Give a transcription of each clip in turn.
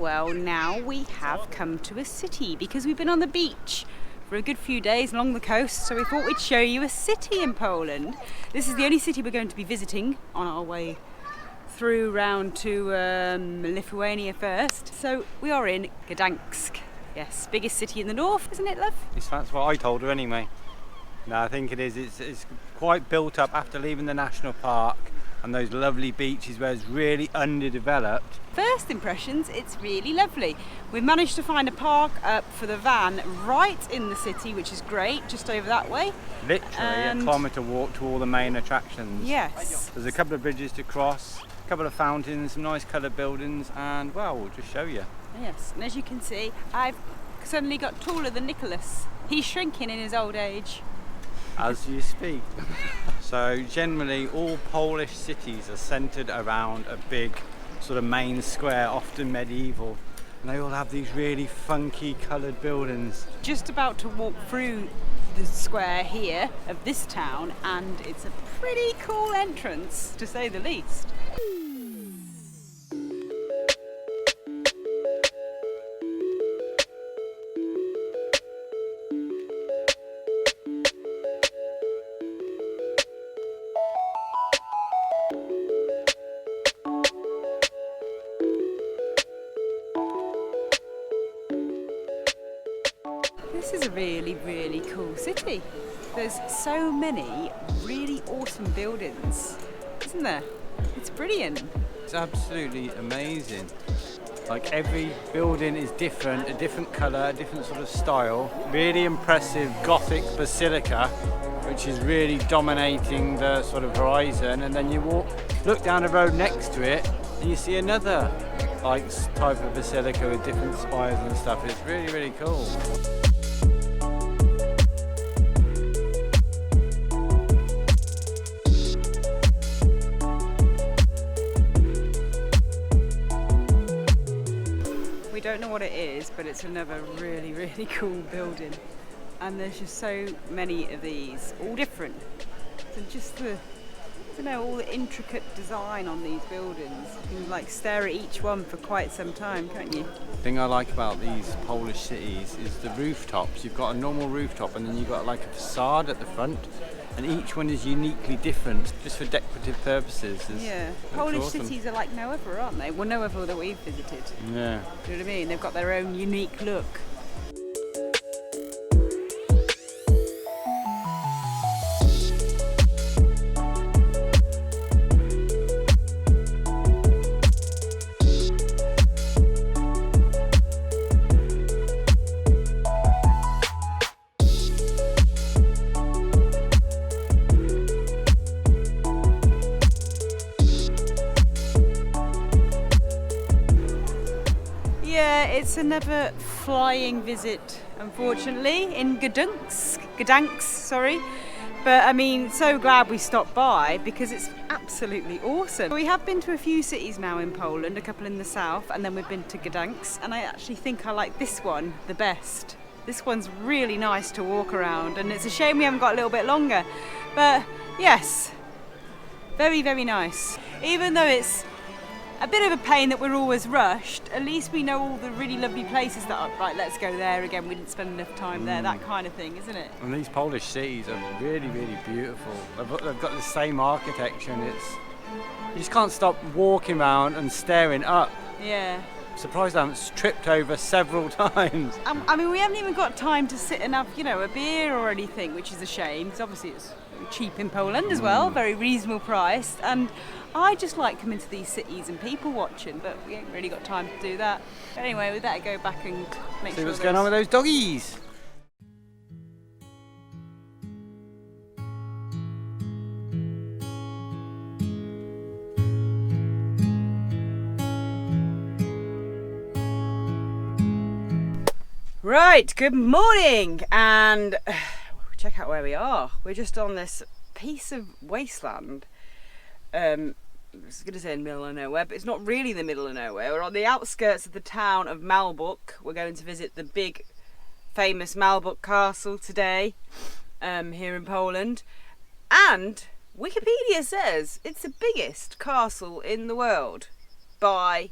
Well, now we have come to a city because we've been on the beach for a good few days along the coast, so we thought we'd show you a city in Poland. This is the only city we're going to be visiting on our way through round to Lithuania first. So we are in GYDANSK. Yes, biggest city in the north, isn't it, love? That's what I told her anyway. No, I think it is. It's quite built up after leaving the national park and those lovely beaches where it's really underdeveloped. First impressions, it's really lovely. We've managed to find a park up for the van right in the city, which is great, just over that way. Literally a kilometre walk to all the main attractions. Yes. There's a couple of bridges to cross, a couple of fountains, some nice coloured buildings, and well, we'll just show you. Yes, and as you can see, I've suddenly got taller than Nicholas. He's shrinking in his old age. As you speak. So generally all Polish cities are centred around a big sort of main square, often medieval, and they all have these really funky coloured buildings. Just about to walk through the square here of this town, and it's a pretty cool entrance, to say the least. This is a really, really cool city. There's so many really awesome buildings, isn't there? It's brilliant. It's absolutely amazing. Like every building is different, a different colour, a different sort of style. Really impressive Gothic basilica, which is really dominating the sort of horizon. And then you look down the road next to it, and you see another like type of basilica with different spires and stuff. It's really, really cool. We don't know what it is, but it's another really, really cool building. And there's just so many of these, all different. So just all the intricate design on these buildings. You can like stare at each one for quite some time, can't you? The thing I like about these Polish cities is the rooftops. You've got a normal rooftop and then you've got like a facade at the front, and each one is uniquely different, just for decorative purposes. Yeah, Polish cities are like no other, aren't they? Well, no other that we've visited. Yeah. Do you know what I mean? They've got their own unique look. Yeah, it's another flying visit, unfortunately, in GYDANSK, sorry. But I mean, so glad we stopped by because it's absolutely awesome. We have been to a few cities now in Poland, a couple in the south, and then we've been to GYDANSK, and I actually think I like this one the best. This one's really nice to walk around, and it's a shame we haven't got a little bit longer. But yes, very, very nice. Even though it's a bit of a pain that we're always rushed, at least we know all the really lovely places that are, right, let's go there again, we didn't spend enough time there, that kind of thing, isn't it? And these Polish cities are really, really beautiful. They've got the same architecture, and you just can't stop walking around and staring up. Yeah. I'm surprised I haven't tripped over several times. I mean, we haven't even got time to sit and have, a beer or anything, which is a shame, because obviously it's cheap in Poland as well, very reasonable priced, and I just like coming to these cities and people watching, but we ain't really got time to do that. Anyway, we better go back and make sure. See what's going on with those doggies. Right, good morning, and check out where we are. We're just on this piece of wasteland. I was going to say in the middle of nowhere, but it's not really in the middle of nowhere. We're on the outskirts of the town of Malbok. We're going to visit the big, famous Malbok Castle today, here in Poland. And Wikipedia says it's the biggest castle in the world by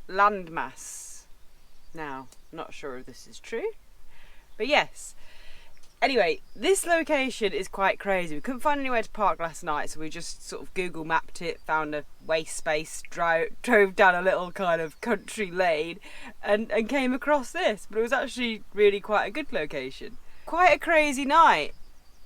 landmass. Now, not sure if this is true, but yes. Anyway, this location is quite crazy. We couldn't find anywhere to park last night, so we just sort of Google mapped it, found a waste space, drove down a little kind of country lane and came across this. But it was actually really quite a good location. Quite a crazy night,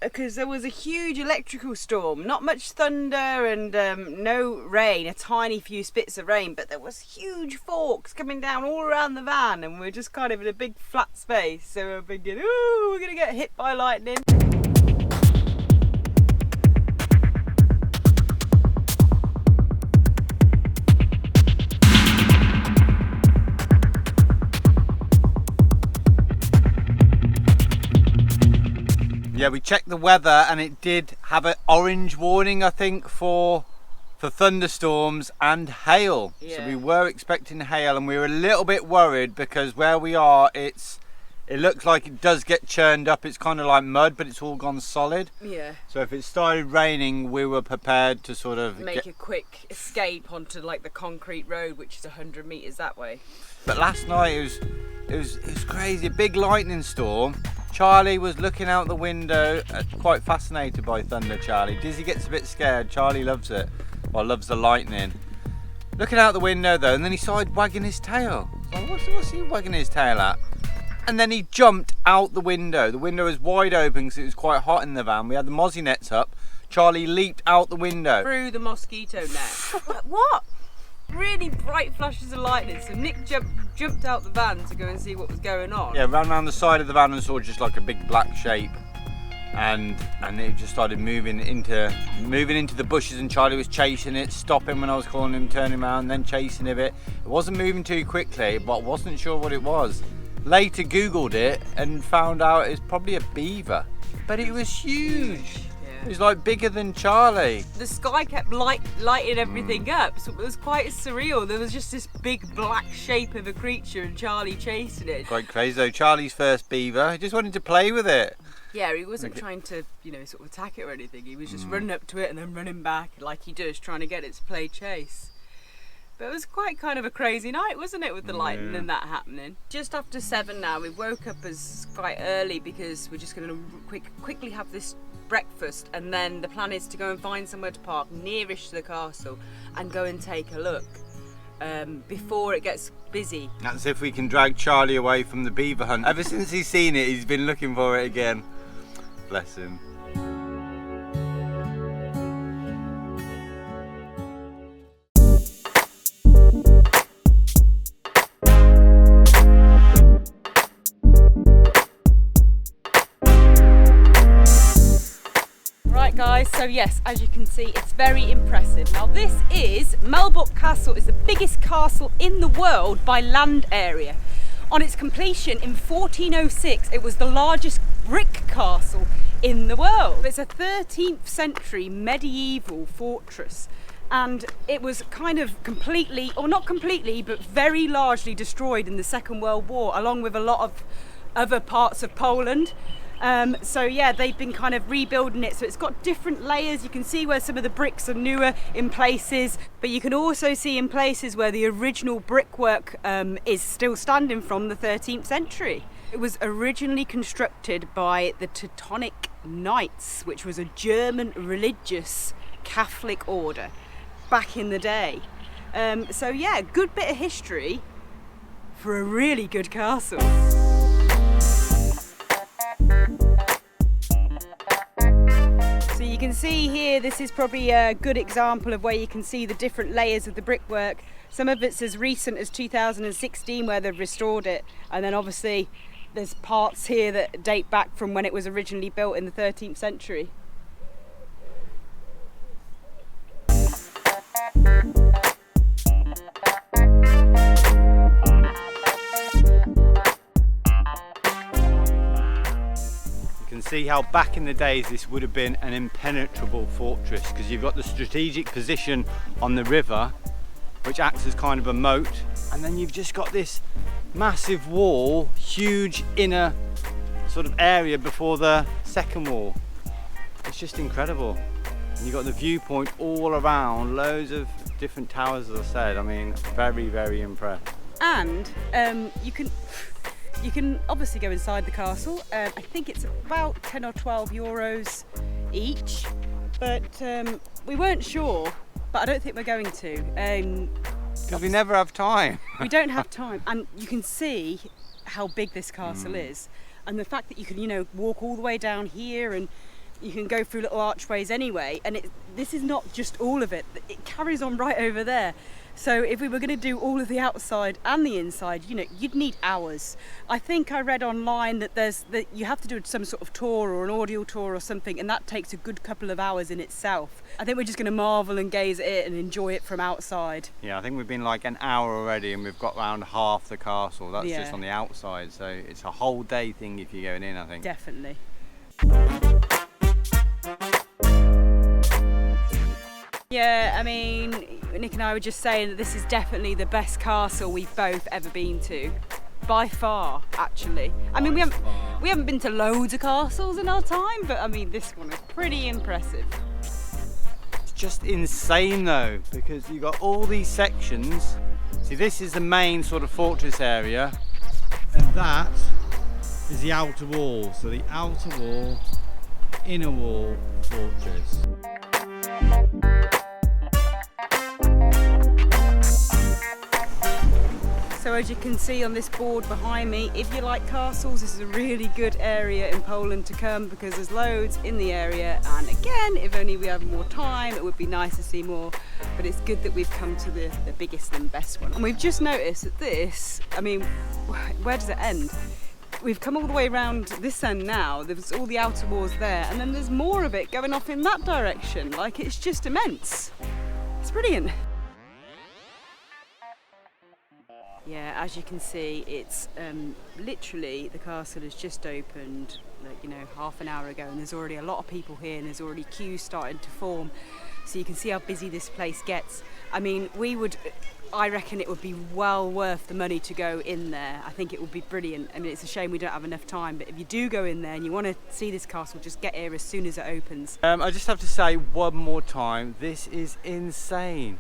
because there was a huge electrical storm, not much thunder and no rain, a tiny few spits of rain, but there was huge forks coming down all around the van, and we're just kind of in a big flat space, so we're thinking, ooh, we're gonna get hit by lightning. Yeah, we checked the weather and it did have an orange warning, I think, for thunderstorms and hail. Yeah. So we were expecting hail, and we were a little bit worried because where we are, it looks like it does get churned up. It's kind of like mud, but it's all gone solid. Yeah. So if it started raining, we were prepared to sort of make a quick escape onto like the concrete road, which is 100 metres that way. But last night it was crazy, a big lightning storm. Charlie was looking out the window, quite fascinated by thunder, Charlie. Dizzy gets a bit scared, Charlie loves it, well, loves the lightning. Looking out the window though, and then he started wagging his tail. Like, what's he wagging his tail at? And then he jumped out the window. The window was wide open because it was quite hot in the van. We had the mozzie nets up. Charlie leaped out the window. Through the mosquito net. What? Really bright flashes of lightning, so Nick jumped out the van to go and see what was going on. Yeah, ran around the side of the van and saw just like a big black shape, and it just started moving into the bushes, and Charlie was chasing it, stopping when I was calling him, turning around, then chasing it. It wasn't moving too quickly, but I wasn't sure what it was. Later Googled it and found out it's probably a beaver, but it was huge. It was like bigger than Charlie. The sky kept lighting everything up, so it was quite surreal. There was just this big black shape of a creature and Charlie chasing it. Quite crazy though, Charlie's first beaver. He just wanted to play with it. Yeah, he wasn't trying to, sort of attack it or anything. He was just running up to it and then running back like he does, trying to get it to play chase. But it was quite kind of a crazy night, wasn't it, with the lightning and that happening. Just after 7 now, we woke up quite early because we're just going to quickly have this breakfast, and then the plan is to go and find somewhere to park nearish to the castle and go and take a look before it gets busy. That's if we can drag Charlie away from the beaver hunt. Ever since he's seen it, he's been looking for it again. Bless him. Guys, so yes, as you can see, it's very impressive. Now this is Malbok Castle. Is the biggest castle in the world by land area. On its completion in 1406, it was the largest brick castle in the world. It's a 13th century medieval fortress, and it was kind of completely, or not completely, but very largely destroyed in the Second World War, along with a lot of other parts of Poland. So yeah, they've been kind of rebuilding it, so it's got different layers. You can see where some of the bricks are newer in places, but you can also see in places where the original brickwork is still standing from the 13th century. It was originally constructed by the Teutonic Knights, which was a German religious Catholic order back in the day. So yeah, good bit of history for a really good castle. So you can see here, this is probably a good example of where you can see the different layers of the brickwork. Some of it's as recent as 2016 where they've restored it, and then obviously there's parts here that date back from when it was originally built in the 13th century. See how back in the days this would have been an impenetrable fortress, because you've got the strategic position on the river which acts as kind of a moat, and then you've just got this massive wall, huge inner sort of area before the second wall. It's just incredible. And you've got the viewpoint all around, loads of different towers, as I said. I mean, very, very impressed. And you can obviously go inside the castle. I think it's about 10 or 12 euros each, but we weren't sure, but I don't think we're going to. Because we never have time. We don't have time, and you can see how big this castle is, and the fact that you can, you know, walk all the way down here, and you can go through little archways anyway, and this is not just all of it. It carries on right over there. So if we were going to do all of the outside and the inside, you know, you'd need hours. I think I read online that you have to do some sort of tour or an audio tour or something, and that takes a good couple of hours in itself. I think we're just going to marvel and gaze at it and enjoy it from outside. Yeah, I think we've been like an hour already and we've got around half the castle. That's just on the outside, so it's a whole day thing if you're going in, I think. Definitely. Yeah, I mean, Nick and I were just saying that this is definitely the best castle we've both ever been to. By far, actually. I mean, we haven't been to loads of castles in our time, but I mean, this one is pretty impressive. It's just insane though, because you've got all these sections. See, this is the main sort of fortress area, and that is the outer wall. So the outer wall, inner wall fortress. So as you can see on this board behind me, if you like castles, this is a really good area in Poland to come, because there's loads in the area, and again, if only we have more time, it would be nice to see more, but it's good that we've come to the biggest and best one. And we've just noticed that this, I mean, where does it end? We've come all the way around this end now, there's all the outer walls there, and then there's more of it going off in that direction. Like, it's just immense. It's brilliant. Yeah, as you can see, it's literally, the castle has just opened, like, you know, half an hour ago, and there's already a lot of people here, and there's already queues starting to form. So you can see how busy this place gets. I mean, I reckon it would be well worth the money to go in there. I think it would be brilliant. I mean, it's a shame we don't have enough time, but if you do go in there and you want to see this castle, just get here as soon as it opens. I just have to say one more time, this is insane.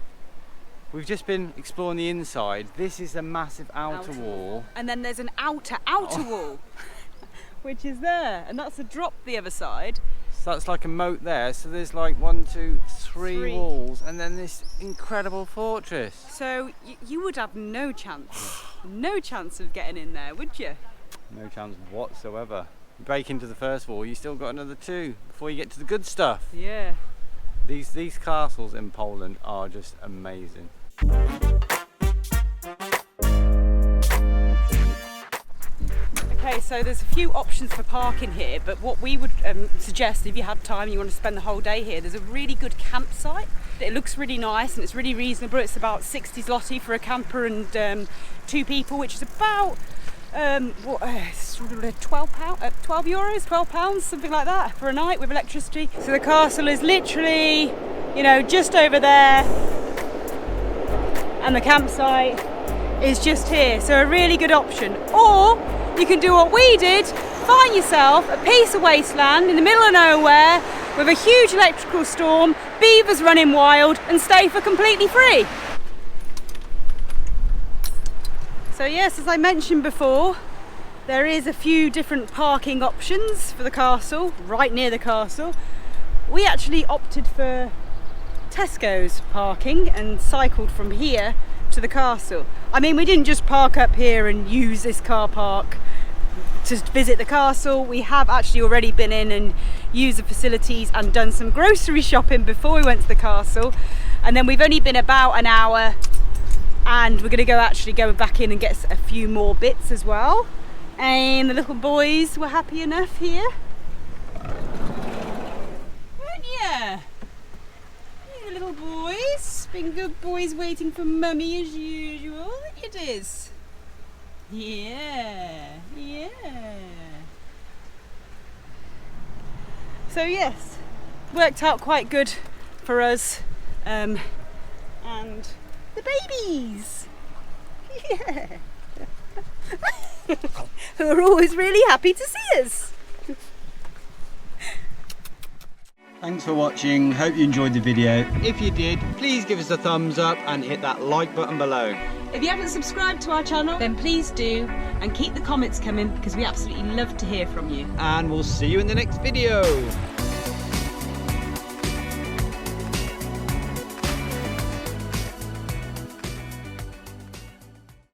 We've just been exploring the inside. This is a massive outer wall. And then there's an outer wall, which is there. And that's a drop the other side. So that's like a moat there. So there's like 1, 2, 3 walls, and then this incredible fortress. So you would have no chance of getting in there, would you? No chance whatsoever. You break into the first wall, you still got another 2 before you get to the good stuff. Yeah. These castles in Poland are just amazing. Okay, so there's a few options for parking here, but what we would suggest, if you had time and you want to spend the whole day here, there's a really good campsite. It looks really nice and it's really reasonable. It's about 60 zloty for a camper and 2 people, which is about £12, something like that, for a night with electricity. So the castle is literally, you know, just over there, and the campsite is just here. So a really good option. Or you can do what we did, find yourself a piece of wasteland in the middle of nowhere with a huge electrical storm, beavers running wild, and stay for completely free. So yes, as I mentioned before, there is a few different parking options for the castle, right near the castle. We actually opted for Tesco's parking and cycled from here to the castle. I mean, we didn't just park up here and use this car park to visit the castle. We have actually already been in and used the facilities and done some grocery shopping before we went to the castle. And then we've only been about an hour, and we're going to go back in and get a few more bits as well. And the little boys were happy enough here. Weren't you? You little boys, been good boys waiting for mummy as usual. Look at this. Yeah, yeah. So yes, worked out quite good for us. And the babies. Yeah. Who are always really happy to see us. Thanks for watching, hope you enjoyed the video. If you did, please give us a thumbs up and hit that like button below. If you haven't subscribed to our channel, then please do, and keep the comments coming because we absolutely love to hear from you. And we'll see you in the next video.